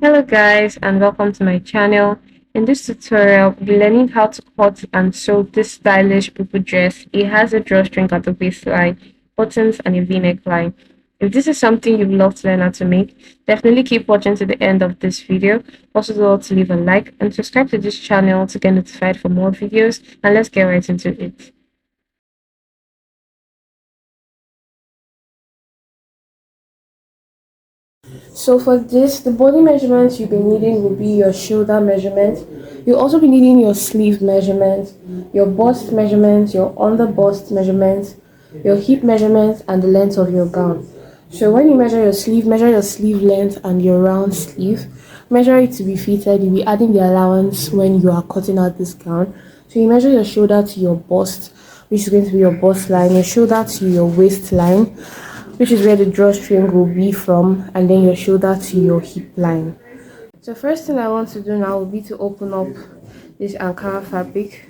Hello guys and welcome to my channel. In this tutorial, we'll be learning how to cut and sew this stylish bubu dress. It has a drawstring at the waistline, buttons and a v-neck line. If this is something you'd love to learn how to make, definitely keep watching to the end of this video. Also don't forget to leave a like and subscribe to this channel to get notified for more videos, and let's get right into it. So for this, the body measurements you'll be needing will be your shoulder measurement. You'll also be needing your sleeve measurement, your bust measurements, your under bust measurements, your hip measurements, and the length of your gown. So when you measure your sleeve length and your round sleeve. Measure it to be fitted. You'll be adding the allowance when you are cutting out this gown. So you measure your shoulder to your bust, which is going to be your bust line, your shoulder to your waistline, which is where the drawstring will be from, and then your shoulder to your hip line. So first thing I want to do now will be to open up this Ankara fabric.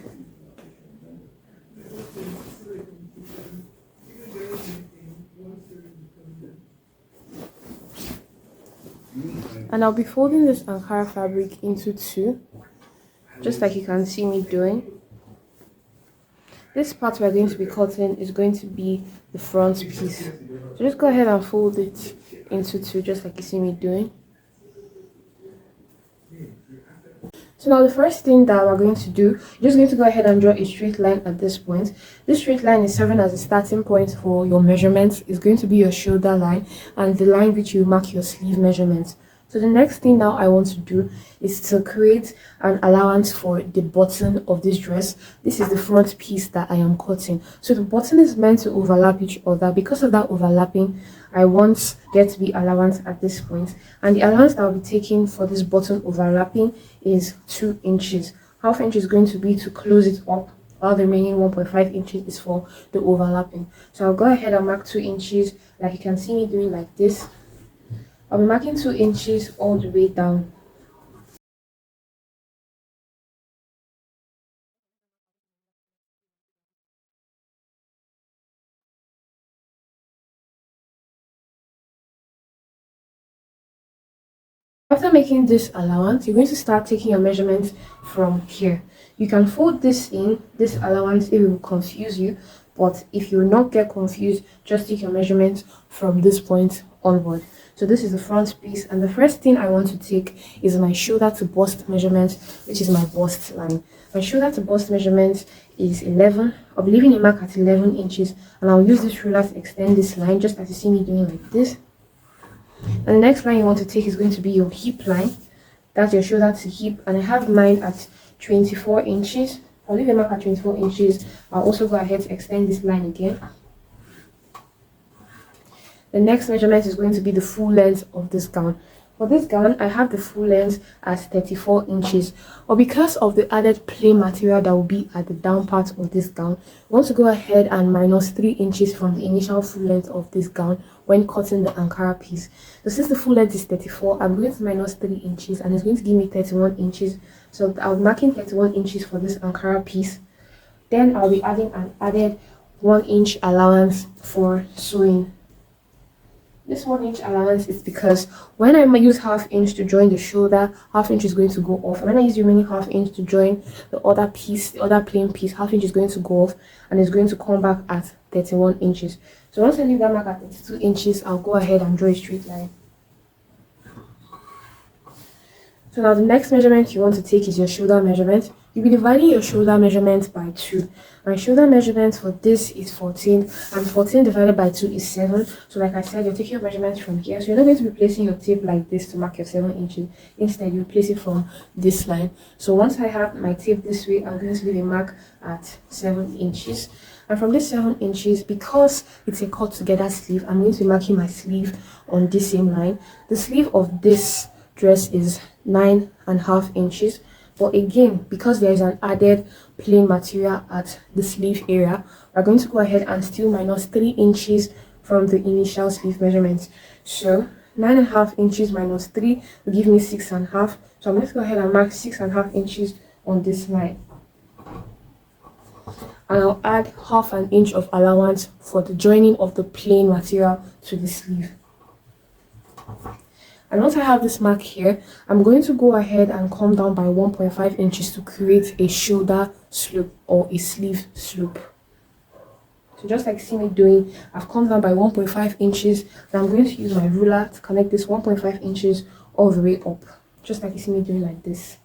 And I'll be folding this Ankara fabric into two, just like you can see me doing. This part we're going to be cutting is going to be the front piece. So just go ahead and fold it into two, just like you see me doing. So now the first thing that we're going to do, you're just going to go ahead and draw a straight line at this point. This straight line is serving as a starting point for your measurements. It's going to be your shoulder line and the line which you mark your sleeve measurements. So the next thing now I want to do is to create an allowance for the button of this dress. This is the front piece that I am cutting. So the button is meant to overlap each other. Because of that overlapping, I want there to be allowance at this point. And the allowance that I'll be taking for this button overlapping is 2 inches. Half inch is going to be to close it up, while the remaining 1.5 inches is for the overlapping. So I'll go ahead and mark 2 inches, like you can see me doing like this. I'll be marking 2 inches all the way down. After making this allowance, you're going to start taking your measurements from here. You can fold this in, this allowance, it will confuse you, but if you will not get confused, just take your measurements from this point onward. So this is the front piece, and the first thing I want to take is my shoulder to bust measurement, which is my bust line. My shoulder to bust measurement is 11. I'll be leaving a mark at 11 inches, and I'll use this ruler to extend this line, just as you see me doing like this. And the next line you want to take is going to be your hip line. That's your shoulder to hip, and I have mine at 24 inches. I'll leave a mark at 24 inches. I'll also go ahead to extend this line again. The next measurement is going to be the full length of this gown. For this gown, I have the full length as 34 inches. But because of the added plain material that will be at the down part of this gown, I want to go ahead and minus 3 inches from the initial full length of this gown when cutting the Ankara piece. So since the full length is 34, I'm going to minus 3 inches, and it's going to give me 31 inches. So I'll be marking 31 inches for this Ankara piece. Then I'll be adding an added 1 inch allowance for sewing. This 1 inch allowance is because when I use half inch to join the shoulder, half inch is going to go off. And when I use the remaining half inch to join the other piece, the other plain piece, half inch is going to go off and it's going to come back at 31 inches. So once I leave that mark at 32 inches, I'll go ahead and draw a straight line. So now the next measurement you want to take is your shoulder measurement. You'll be dividing your shoulder measurement by 2. My shoulder measurement for this is 14, and 14 divided by 2 is 7. So like I said, you're taking your measurements from here. So you're not going to be placing your tape like this to mark your 7 inches. Instead, you place it from this line. So once I have my tape this way, I'm going to leave a mark at 7 inches. And from this 7 inches, because it's a cut together sleeve, I'm going to be marking my sleeve on this same line. The sleeve of this dress is 9.5 inches, but again, because there is an added plain material at the sleeve area, we're going to go ahead and still minus 3 inches from the initial sleeve measurements. So 9.5 inches minus 3 will give me 6.5. So I'm going to go ahead and mark 6.5 inches on this line, and I'll add half an inch of allowance for the joining of the plain material to the sleeve. And once I have this mark here, I'm going to go ahead and come down by 1.5 inches to create a shoulder slope or a sleeve slope. So just like see me doing, I've come down by 1.5 inches. Now I'm going to use my ruler to connect this 1.5 inches all the way up. Just like you see me doing like this.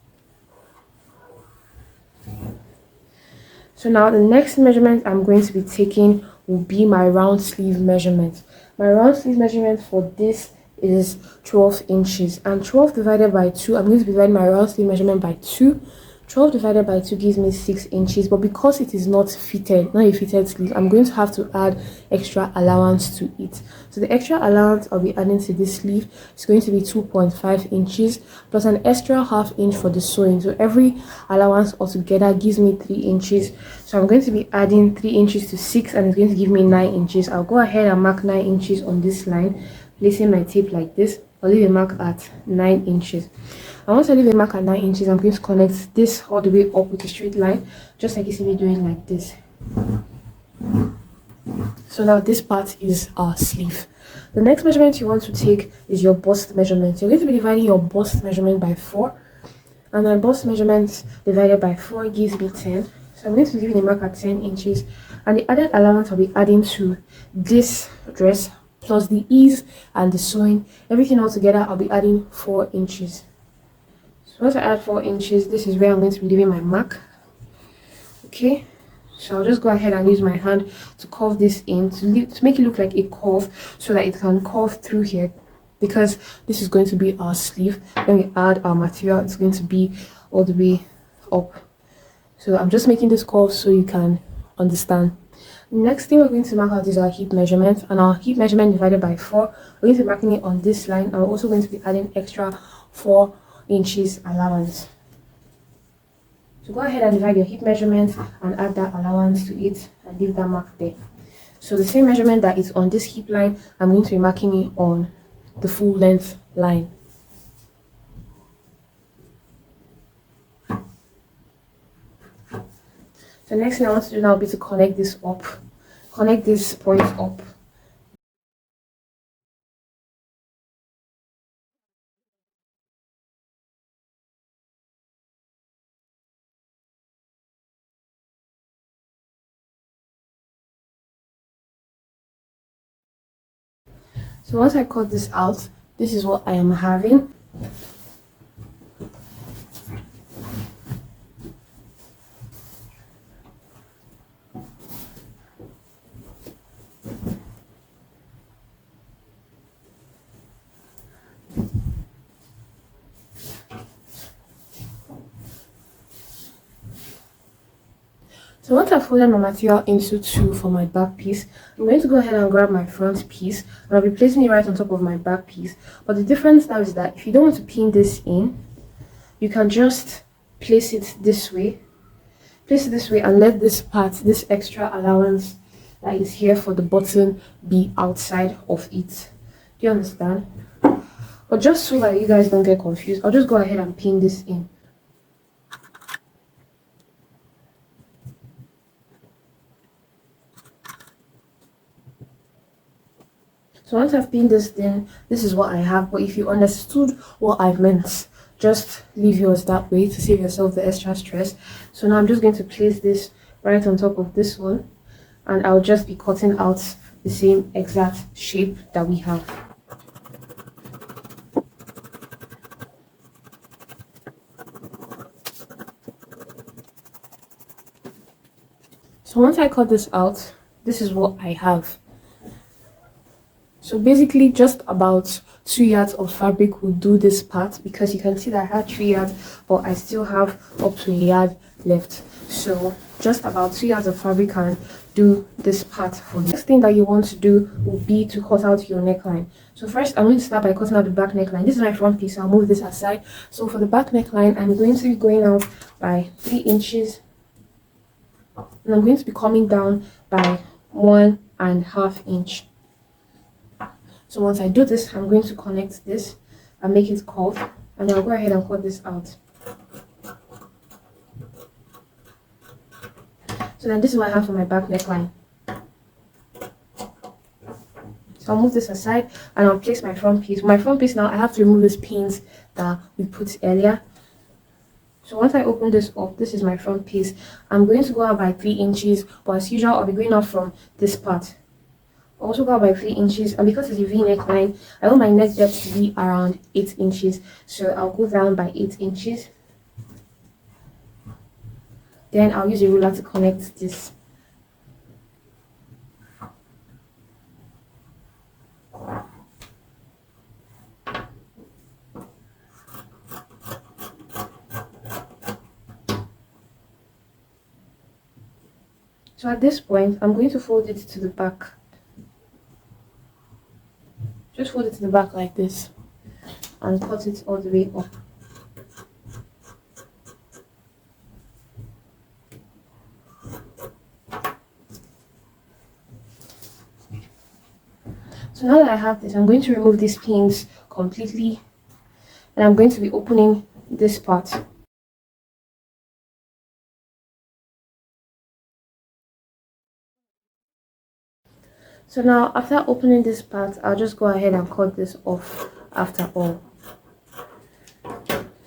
So now the next measurement I'm going to be taking will be my round sleeve measurement. My round sleeve measurement for this is 12 inches, and 12 divided by 2, I'm going to be dividing my round sleeve measurement by 2. 12 divided by 2 gives me 6 inches, but because it is not fitted, not a fitted sleeve, I'm going to have to add extra allowance to it. So the extra allowance I'll be adding to this sleeve is going to be 2.5 inches plus an extra half inch for the sewing. So every allowance altogether gives me 3 inches. So I'm going to be adding 3 inches to 6, and it's going to give me 9 inches. I'll go ahead and mark 9 inches on this line, placing my tape like this. I'll leave a mark at 9 inches. And once I leave a mark at 9 inches, I'm going to connect this all the way up with a straight line, just like you see me doing like this. So now this part is our sleeve. The next measurement you want to take is your bust measurement. You're going to be dividing your bust measurement by 4. And my bust measurement divided by 4 gives me 10. So I'm going to be leaving a mark at 10 inches. And the added allowance I'll be adding to this dress plus the ease and the sewing, everything all together, I'll be adding 4 inches. So once I add 4 inches, this is where I'm going to be leaving my mark. Okay, so I'll just go ahead and use my hand to curve this in to make it look like a curve, so that it can curve through here, because this is going to be our sleeve. When we add our material, it's going to be all the way up. So I'm just making this curve so you can understand. Next thing we're going to mark out is our hip measurement, and our hip measurement divided by 4, we're going to be marking it on this line, and we're also going to be adding extra 4 inches allowance. So go ahead and divide your hip measurement and add that allowance to it and leave that mark there. So the same measurement that is on this hip line, I'm going to be marking it on the full length line. So next thing I want to do now will be to connect this up. Connect this point up. So once I cut this out, this is what I am having. So once I've folded my material into 2 for my back piece, I'm going to go ahead and grab my front piece, and I'll be placing it right on top of my back piece. But the difference now is that if you don't want to pin this in, you can just place it this way. Place it this way and let this part, this extra allowance that is here for the button, be outside of it. Do you understand? But just so that you guys don't get confused, I'll just go ahead and pin this in. So once I've pinned this in, this is what I have. But if you understood what I meant, just leave yours that way to save yourself the extra stress. So now I'm just going to place this right on top of this one, and I'll just be cutting out the same exact shape that we have. So once I cut this out, this is what I have. So basically just about 2 yards of fabric will do this part, because you can see that I had 3 yards, but I still have up to a yard left. So just about 2 yards of fabric can do this part for you. Next thing that you want to do will be to cut out your neckline. So first I'm going to start by cutting out the back neckline. This is my front piece, so I'll move this aside. So for the back neckline, I'm going to be going out by 3 inches, and I'm going to be coming down by 1.5 inch. So once I do this, I'm going to connect this and make it curve, and I'll go ahead and cut this out. So then this is what I have for my back neckline. So I'll move this aside and I'll place my front piece. My front piece now, I have to remove these pins that we put earlier. So once I open this up, this is my front piece. I'm going to go out by 3 inches, but as usual, I'll be going out from this part. I'll also go out by 3 inches, and because it's a V neckline, I want my neck depth to be around 8 inches. So I'll go down by 8 inches. Then I'll use a ruler to connect this. So at this point, I'm going to fold it to the back. Just fold it to the back like this and cut it all the way up. So now that I have this, I'm going to remove these pins completely and I'm going to be opening this part. So now after opening this part, I'll just go ahead and cut this off after all.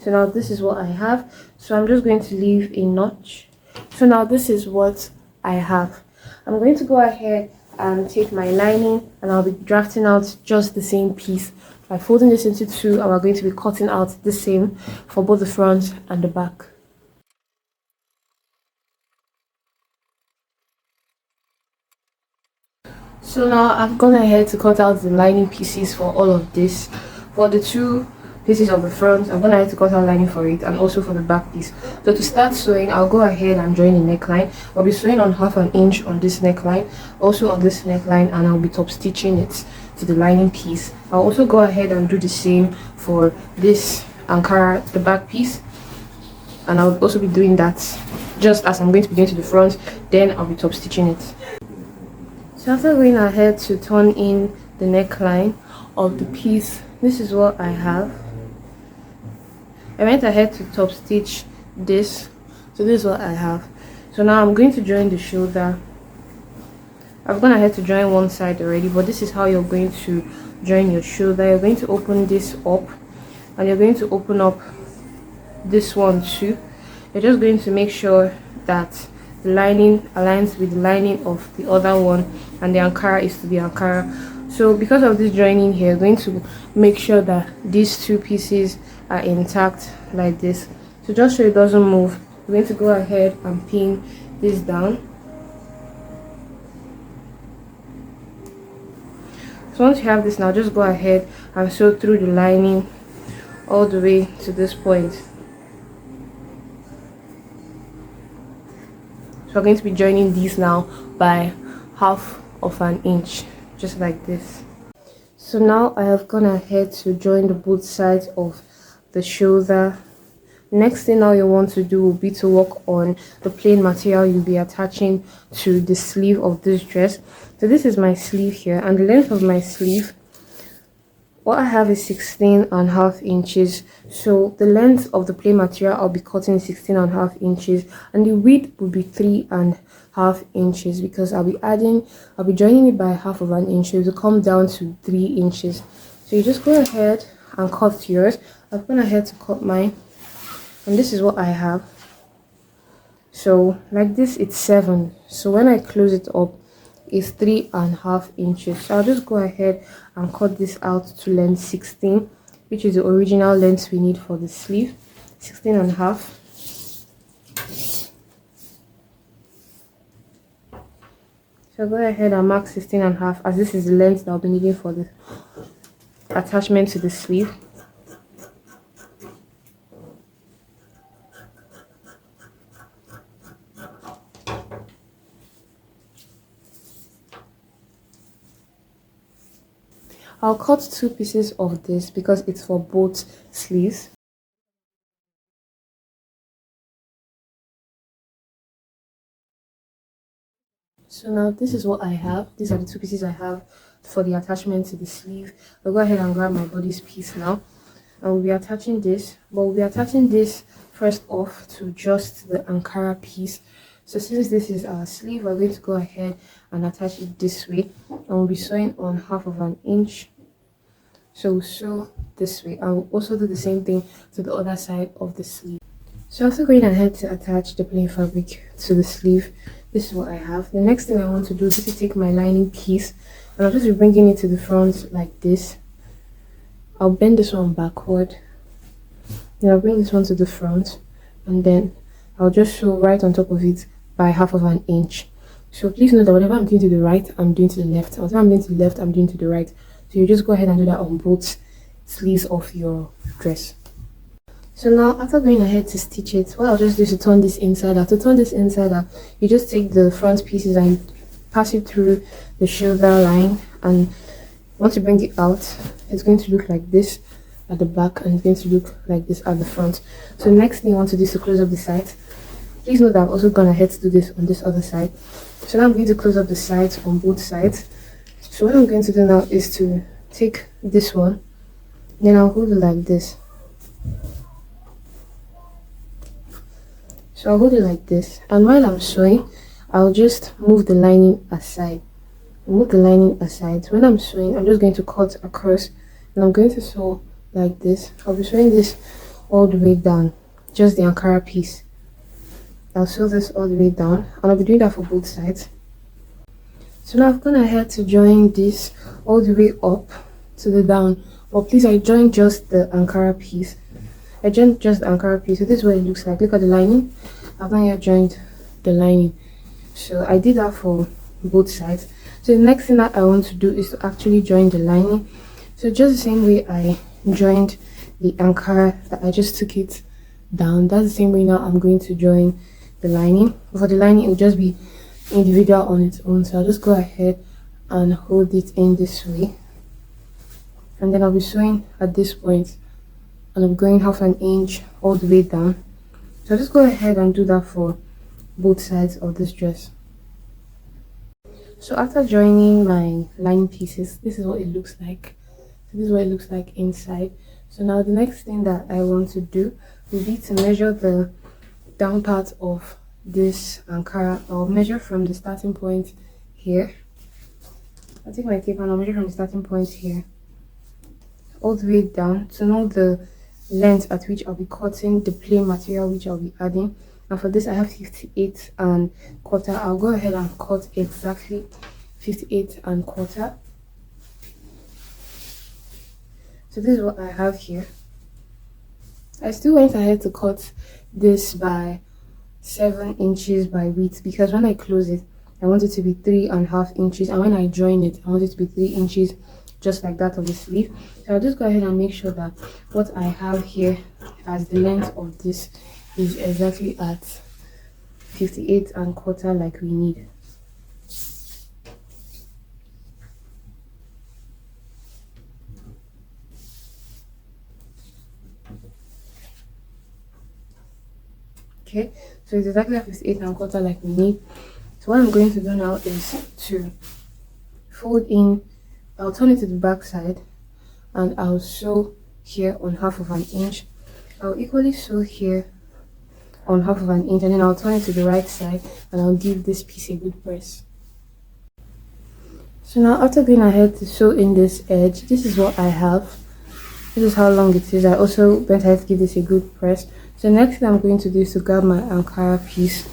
So now this is what I have. So I'm just going to leave a notch. So now this is what I have. I'm going to go ahead and take my lining and I'll be drafting out just the same piece by folding this into two, and we're going to be cutting out the same for both the front and the back. So now I've gone ahead to cut out the lining pieces for all of this. For the two pieces of the front, I'm going ahead to cut out lining for it, and also for the back piece. So to start sewing, I'll go ahead and join the neckline. I'll be sewing on 1/2 inch on this neckline, also on this neckline, and I'll be top stitching it to the lining piece. I'll also go ahead and do the same for this Ankara, the back piece, and I'll also be doing that just as I'm going to be doing to the front. Then I'll be top stitching it. So after going ahead to turn in the neckline of the piece, this is what I have. I went ahead to top stitch this, so this is what I have. So now I'm going to join the shoulder. I've gone ahead to join one side already, but this is how you're going to join your shoulder. You're going to open this up and you're going to open up this one too. You're just going to make sure that the lining aligns with the lining of the other one, and the Ankara is to the Ankara. So because of this joining here, you're going to make sure that these two pieces are intact like this. So just so it doesn't move, we're going to go ahead and pin this down. So once you have this, now just go ahead and sew through the lining all the way to this point. So we're going to be joining these now by 1/2 inch, just like this. So now I have gone ahead to join the both sides of the shoulder. Next thing now you want to do will be to work on the plain material you'll be attaching to the sleeve of this dress. So this is my sleeve here, and the length of my sleeve, what I have is 16.5 inches. So the length of the plain material I'll be cutting 16.5 inches, and the width will be 3.5 inches, because I'll be joining it by 1/2 inch, so it will come down to 3 inches. So you just go ahead and cut yours. I've gone ahead to cut mine, and this is what I have. So like this, it's 7. So when I close it up, it's 3.5 inches. So I'll just go ahead and cut this out to length 16, which is the original length we need for the sleeve, 16.5. So go ahead and mark 16.5, as this is the length that I'll be needing for the attachment to the sleeve. I'll cut 2 pieces of this because it's for both sleeves. So now this is what I have. These are the 2 pieces I have for the attachment to the sleeve. I'll go ahead and grab my bodice piece now, and we'll be attaching this, but we'll be attaching this first off to just the Ankara piece. So since this is our sleeve, we're going to go ahead and attach it this way, and we'll be sewing on 1/2 inch. So we'll sew this way. I'll also do the same thing to the other side of the sleeve. So after going ahead to attach the plain fabric to the sleeve, this is what I have. The next thing I want to do is to take my lining piece, and I'll just be bringing it to the front like this. I'll bend this one backward, then I'll bring this one to the front, and then I'll just sew right on top of it by 1/2 inch. So please note that whatever I'm doing to the right, I'm doing to the left. Whatever I'm doing to the left, I'm doing to the right. So you just go ahead and do that on both sleeves of your dress. So now after going ahead to stitch it, what I'll just do is to turn this inside out. To turn this inside out, you just take the front pieces and pass it through the shoulder line, and once you bring it out, it's going to look like this at the back, and it's going to look like this at the front. So the next thing you want to do is to close up the sides. Please note that I've also gone ahead to do this on this other side. So now I'm going to close up the sides on both sides. So what I'm going to do now is to take this one, then I'll hold it like this. So I'll hold it like this, and while I'm sewing, I'll just move the lining aside. Move the lining aside. So when I'm sewing, I'm just going to cut across, and I'm going to sew like this. I'll be sewing this all the way down, just the Ankara piece. I'll sew this all the way down, and I'll be doing that for both sides. So now I've gone ahead to join this all the way up to the down, but please, I joined just the Ankara piece. I joined just the Ankara piece. So this is what it looks like. Look at the lining. I've not yet joined the lining. So I did that for both sides. So the next thing that I want to do is to actually join the lining. So just the same way I joined the Ankara, that I just took it down, that's the same way now I'm going to join the lining. For the lining, it will just be individual on its own. So I'll just go ahead and hold it in this way, and then I'll be sewing at this point, and I'm going 1/2 inch all the way down. So I'll just go ahead and do that for both sides of this dress. So after joining my lining pieces, this is what it looks like. So this is what it looks like inside. So now the next thing that I want to do will be to measure the down part of this Ankara. I'll measure from the starting point here. I'll take my tape and I'll measure from the starting point here all the way down to know the length at which I'll be cutting the plain material which I'll be adding. And for this I have 58 1/4. I'll go ahead and cut exactly 58 1/4. So this is what I have here. I still went ahead to cut this by 7 inches by width, because when I close it, I want it to be 3.5 inches, and when I join it, I want it to be 3 inches, just like that of the sleeve. So I'll just go ahead and make sure that what I have here as the length of this is exactly at 58 1/4 like we need. Okay, so it's exactly 58 1/4 like we need. So what I'm going to do now is to fold in. I'll turn it to the back side, and I'll sew here on 1/2 inch. I'll equally sew here on 1/2 inch, and then I'll turn it to the right side, and I'll give this piece a good press. So now after going ahead to sew in this edge, this is what I have. This is how long it is. I also went ahead to give this a good press. So next thing I'm going to do is to grab my Ankara piece,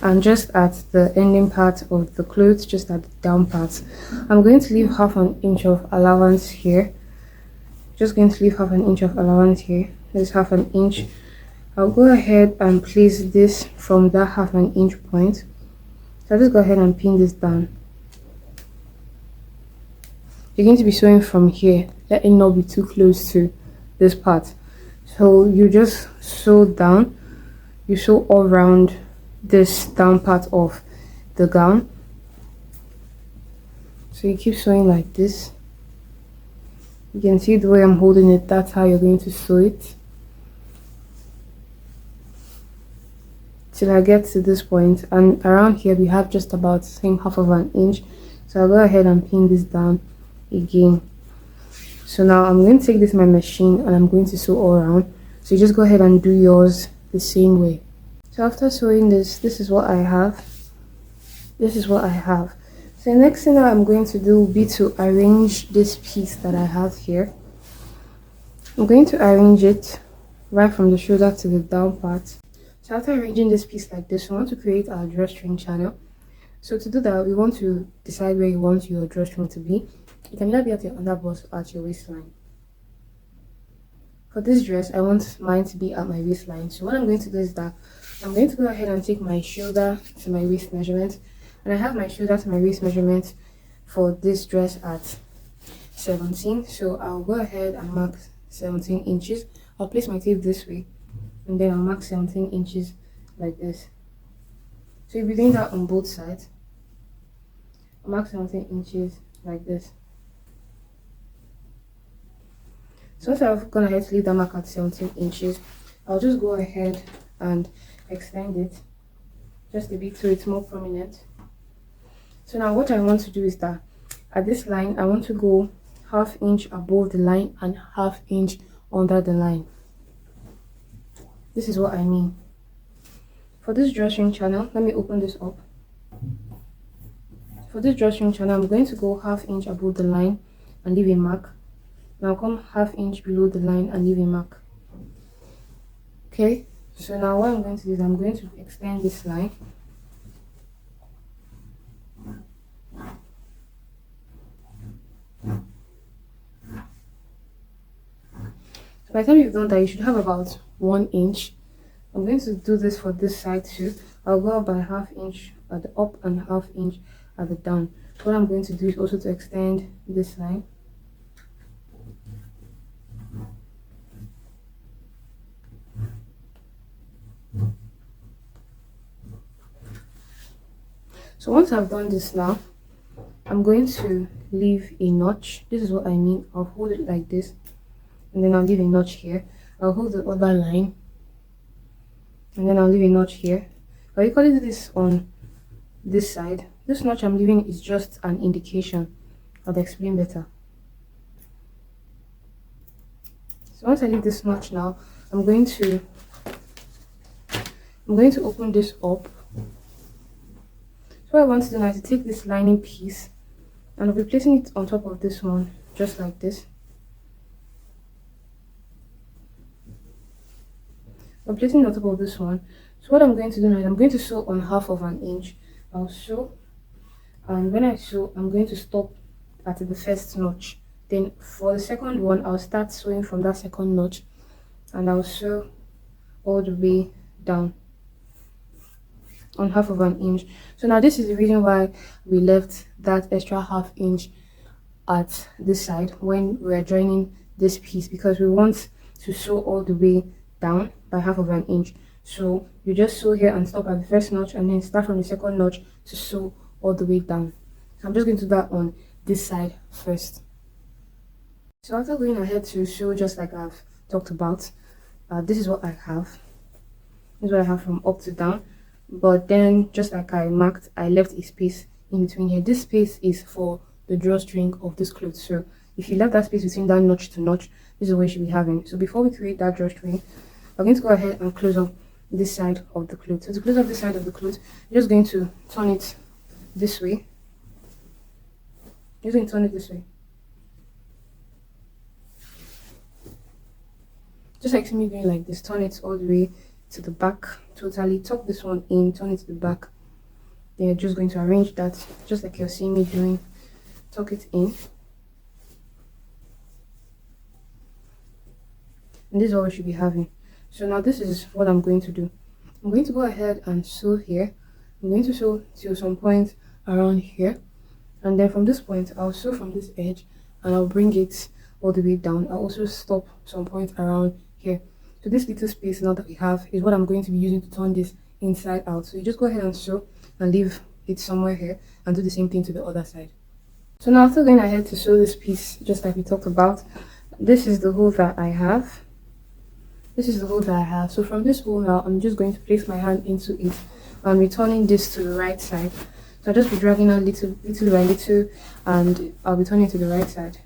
and just at the ending part of the clothes, just at the down part, I'm going to leave 1/2 inch of allowance here. Just going to leave 1/2 inch of allowance here. This is 1/2 inch. I'll go ahead and place this from that 1/2 inch point. So I'll just go ahead and pin this down. You're going to be sewing from here. Let it not be too close to this part. So you just sew down. You sew all around this down part of the gown. So you keep sewing like this. You can see the way I'm holding it, that's how you're going to sew it till I get to this point. And around here we have just about the same 1/2 inch. So I'll go ahead and pin this down again. So now I'm going to take this my machine, and I'm going to sew all around. So you just go ahead and do yours the same way. So after sewing this is what I have. This is what I have. So the next thing that I'm going to do will be to arrange this piece that I have here. I'm going to arrange it right from the shoulder to the down part. So after arranging this piece like this, we want to create our drawstring channel. So to do that, we want to decide where you want your drawstring to be. It can either be at your underbust or at your waistline. For this dress, I want mine to be at my waistline. So what I'm going to do is that I'm going to go ahead and take my shoulder to my waist measurement. And I have my shoulder to my waist measurement for this dress at 17. So I'll go ahead and mark 17 inches. I'll place my tape this way. And then I'll mark 17 inches like this. So you'll be doing that on both sides. I'll mark 17 inches like this. So once I've gone ahead to leave that mark at 17 inches, I'll just go ahead and extend it just a bit so it's more prominent. So now what I want to do is that at this line, I want to go ½ inch above the line and ½ inch under the line. This is what I mean. For this drawstring channel, let me open this up. For this drawstring channel, I'm going to go ½ inch above the line and leave a mark. Now come ½ inch below the line and leave a mark. Okay, so now what I'm going to do is I'm going to extend this line. So by the time you've done that, you should have about 1 inch. I'm going to do this for this side too. I'll go up by ½ inch at the up and ½ inch at the down. So what I'm going to do is also to extend this line. So once I've done this now, I'm going to leave a notch. This is what I mean. I'll hold it like this, and then I'll leave a notch here. I'll hold the other line, and then I'll leave a notch here. I'll equally do this on this side. This notch I'm leaving is just an indication. I'll explain better. So once I leave this notch now, I'm going to open this up. So what I want to do now is to take this lining piece and I'll be placing it on top of this one, just like this. I'm placing it on top of this one. So what I'm going to do now is I'm going to sew on ½ inch. I'll sew, and when I sew, I'm going to stop at the first notch. Then for the second one, I'll start sewing from that second notch, and I'll sew all the way down on ½ inch. So now this is the reason why we left that extra ½ inch at this side when we're joining this piece, because we want to sew all the way down by ½ inch. So you just sew here and stop at the first notch, and then start from the second notch to sew all the way down. So I'm just going to do that on this side first. So after going ahead to sew just like I've talked about, this is what I have. This is what I have from up to down. But then, just like I marked, I left a space in between here. This space is for the drawstring of this cloth. So if you left that space between that notch to notch, this is what you should be having. So before we create that drawstring, we're going to go ahead and close up this side of the cloth. So to close up this side of the cloth, you're just going to turn it this way. You're going to turn it this way. Just like see me doing like this, turn it all the way to the back, totally tuck this one in, turn it to the back. Then you're just going to arrange that just like you're seeing me doing. Tuck it in, and this is what we should be having. So now this is what I'm going to do. I'm going to go ahead and sew here. I'm going to sew till some point around here, and then from this point I'll sew from this edge and I'll bring it all the way down. I'll also stop some point around here. So this little space now that we have is what I'm going to be using to turn this inside out. So you just go ahead and sew and leave it somewhere here and do the same thing to the other side. So now after going ahead to sew this piece just like we talked about, this is the hole that I have. This is the hole that I have. So from this hole now, I'm just going to place my hand into it and returning this to the right side. So I'll just be dragging out little by little, and I'll be turning to the right side.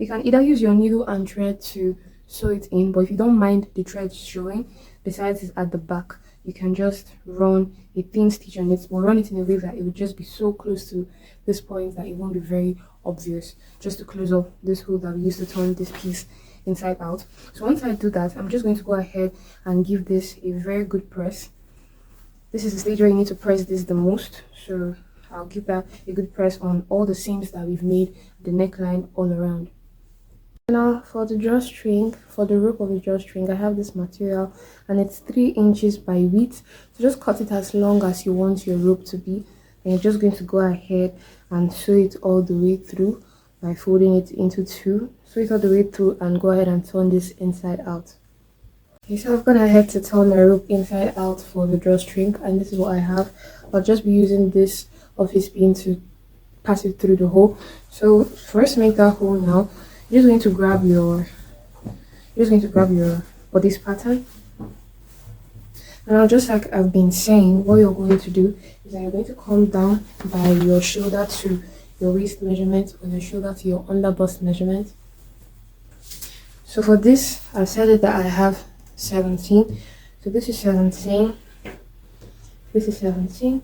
You can either use your needle and thread to sew it in, but if you don't mind the thread showing, besides it's at the back, you can just run a thin stitch on it, but run it in a way that it will just be so close to this point that it won't be very obvious, just to close up this hole that we used to turn this piece inside out. So once I do that, I'm just going to go ahead and give this a very good press. This is the stage where you need to press this the most, so I'll give that a good press on all the seams that we've made the neckline all around. Now for the drawstring, for the rope of the drawstring, I have this material and it's 3 inches by width. So just cut it as long as you want your rope to be, and you're just going to go ahead and sew it all the way through by folding it into 2. Sew it all the way through and go ahead and turn this inside out. Okay, so I've gone ahead to turn my rope inside out for the drawstring, and this is what I have. I'll just be using this office pin to pass it through the hole. So first make that hole now. You're just going to grab your bodice pattern, and now just like I've been saying, what you're going to do is that you're going to come down by your shoulder to your waist measurement, or your shoulder to your under bust measurement. So for this, I said it that I have 17, so this is 17, this is 17.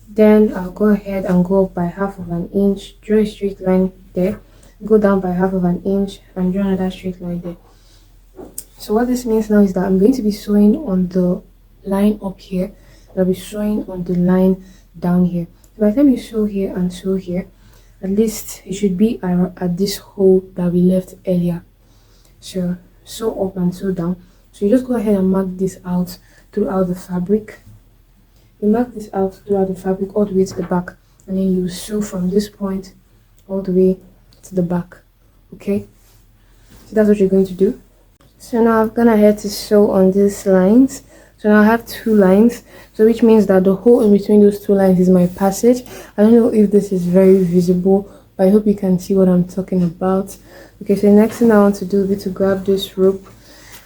Then I'll go ahead and go up by half of an inch, draw a straight line there, go down by half of an inch and draw another straight line there. So what this means now is that I'm going to be sewing on the line up here, and I'll be sewing on the line down here. So by the time you sew here and sew here, at least it should be at this hole that we left earlier. So sew up and sew down. So you just go ahead and mark this out throughout the fabric. You mark this out throughout the fabric all the way to the back, and then you sew from this point all the way to the back. Okay, so that's what you're going to do. So now I've gone ahead to sew on these lines. So now I have 2 lines, so which means that the hole in between those 2 lines is my passage. I don't know if this is very visible, but I hope you can see what I'm talking about. Okay, so the next thing I want to do will be to grab this rope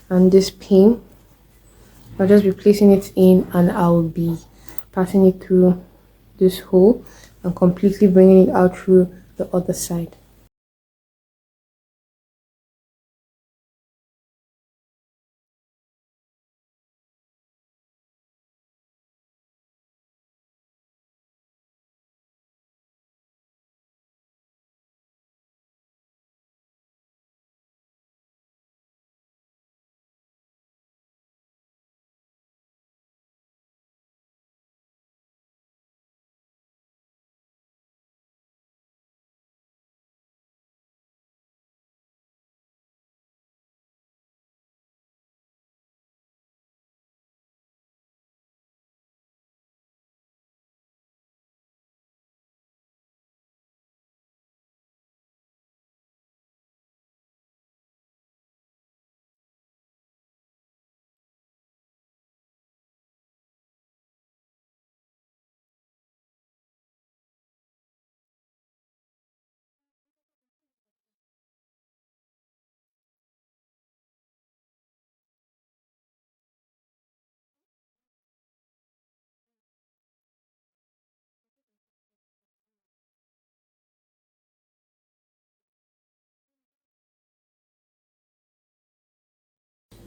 and this pin. I'll just be placing it in, and I'll be passing it through this hole and completely bringing it out through the other side.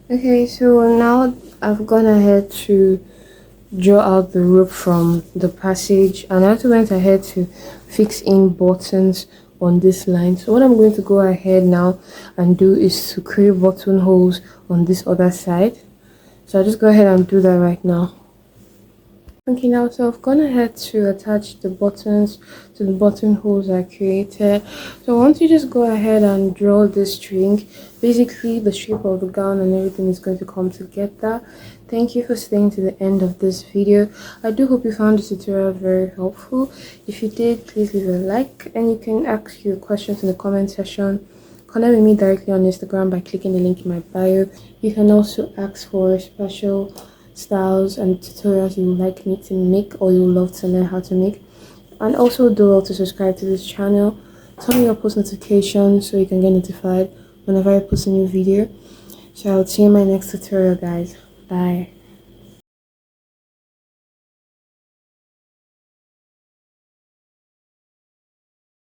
Okay, so now I've gone ahead to draw out the rope from the passage, and I also went ahead to fix in buttons on this line. So what I'm going to go ahead now and do is to create buttonholes on this other side. So I'll just go ahead and do that right now. Okay, now so I've gone ahead to attach the buttons to the buttonholes I created. So once you just go ahead and draw this string, basically the shape of the gown and everything is going to come together. Thank you for staying to the end of this video. I do hope you found this tutorial very helpful. If you did, please leave a like, and you can ask your questions in the comment section. Connect with me directly on Instagram by clicking the link in my bio. You can also ask for special styles and tutorials you would like me to make, or you would love to learn how to make. And also do well to subscribe to this channel, turn on your post notifications so you can get notified whenever I post a new video. So I'll see you in my next tutorial, guys. Bye.